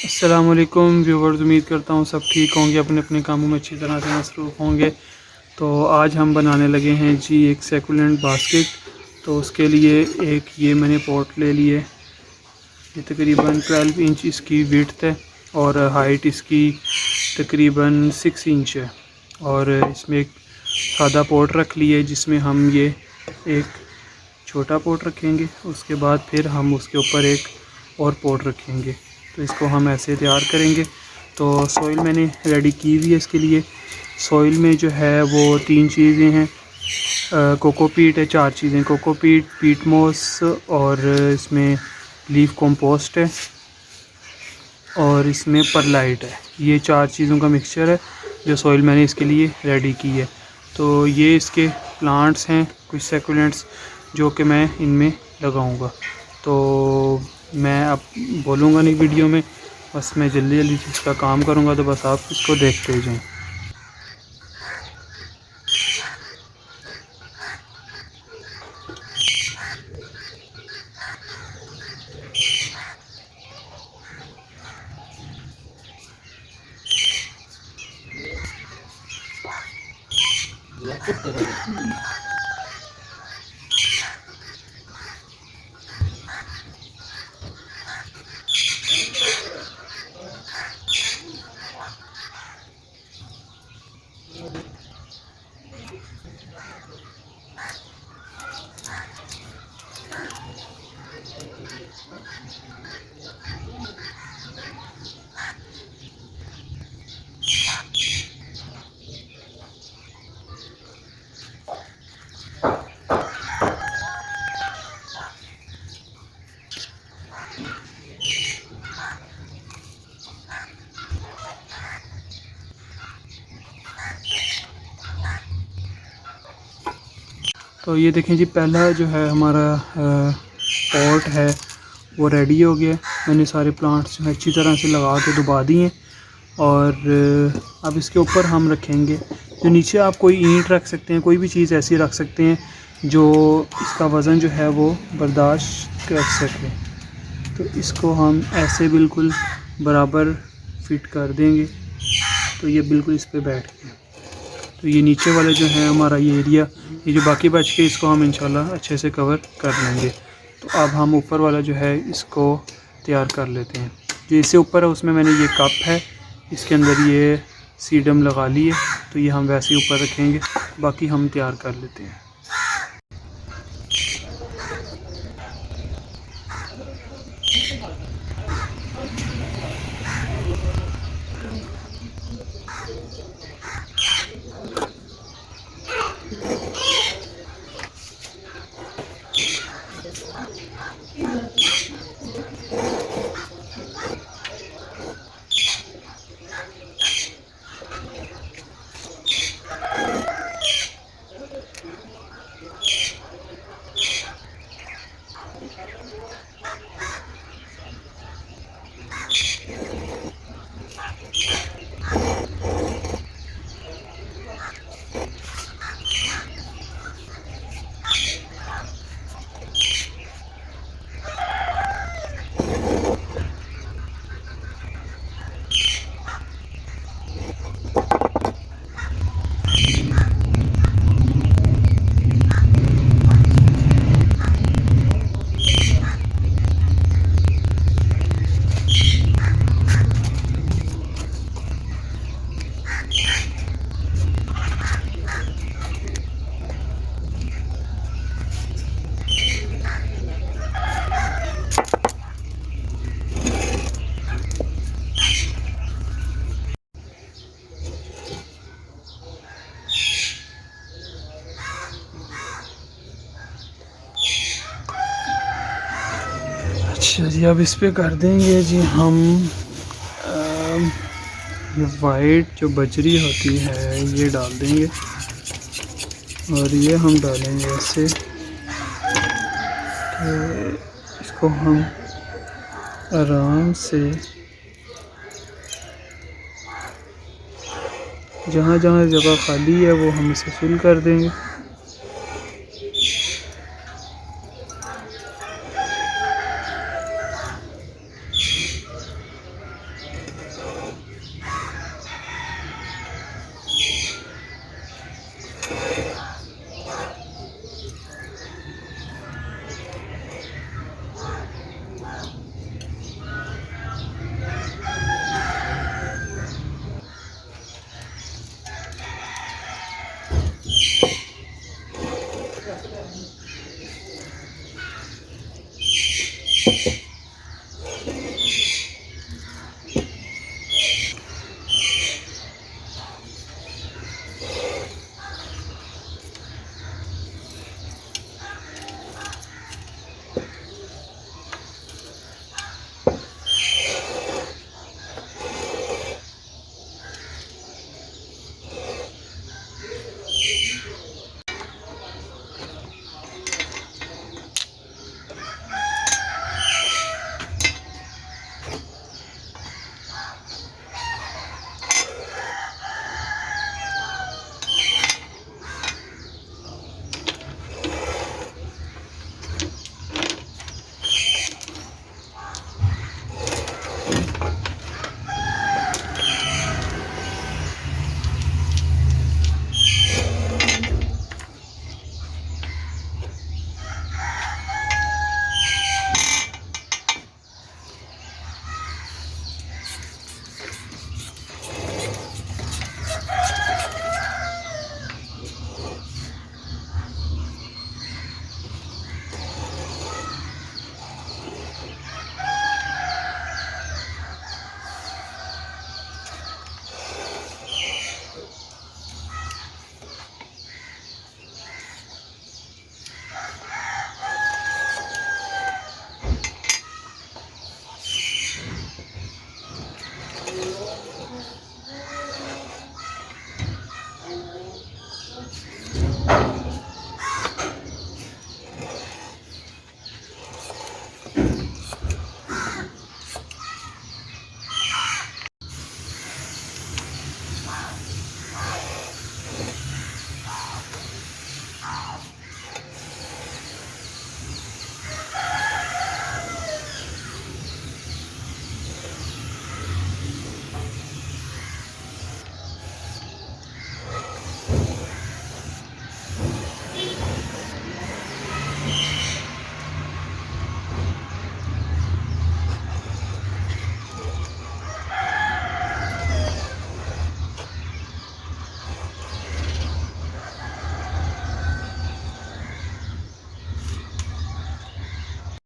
अस्सलामुअलैकुम व्यूवर्स, उम्मीद करता हूँ सब ठीक होंगे, अपने अपने कामों में अच्छी तरह से मसरूफ़ होंगे। तो आज हम बनाने लगे हैं जी एक सेकुलेंट बास्केट। तो उसके लिए एक ये मैंने पॉट ले लिए। ये तकरीबन 12 इंच इसकी विड्थ है और हाइट इसकी तकरीबन 6 इंच है। और इसमें एक सादा पॉट रख लिए जिसमें हम ये एक छोटा पॉट रखेंगे। उसके बाद फिर हम उसके ऊपर एक और पॉट रखेंगे। तो इसको हम ऐसे तैयार करेंगे। तो सॉइल मैंने रेडी की हुई है इसके लिए। सॉइल में जो है वो 3 चीज़ें हैं। कोकोपीट है, 4 चीज़ें, कोकोपीट, पीट मोस और इसमें लीफ कंपोस्ट है और इसमें परलाइट है। ये 4 चीज़ों का मिक्सचर है जो सॉइल मैंने इसके लिए रेडी की है। तो ये इसके प्लांट्स हैं, कुछ सेकुलेंट्स जो कि मैं इनमें लगाऊंगा। तो मैं अब बोलूँगा नहीं वीडियो में, बस मैं जल्दी जल्दी इसका काम करूँगा। तो बस आप इसको देखते ही जाएँ। तो ये देखें जी, पहला जो है हमारा पॉट है वो रेडी हो गया। मैंने सारे प्लांट्स जो है अच्छी तरह से लगा के दबा दिए। और अब इसके ऊपर हम रखेंगे, जो नीचे आप कोई ईंट रख सकते हैं, कोई भी चीज़ ऐसी रख सकते हैं जो इसका वज़न जो है वो बर्दाश्त कर सके। तो इसको हम ऐसे बिल्कुल बराबर फिट कर देंगे। तो ये बिल्कुल इस पर बैठ गया। तो ये नीचे वाले जो है हमारा ये एरिया, ये जो बाकी बच के, इसको हम इंशाल्लाह अच्छे से कवर कर लेंगे। तो अब हम ऊपर वाला जो है इसको तैयार कर लेते हैं। जो इससे ऊपर है उसमें मैंने ये कप है, इसके अंदर ये सीडम लगा लिए। तो ये हम वैसे ही ऊपर रखेंगे, बाकी हम तैयार कर लेते हैं। अच्छा जी, अब इस पे कर देंगे जी हम ये वाइट जो बजरी होती है ये डाल देंगे। और ये हम डालेंगे ऐसे कि इसको हम आराम से जहाँ जहाँ जगह खाली है वो हम इसे फिल कर देंगे।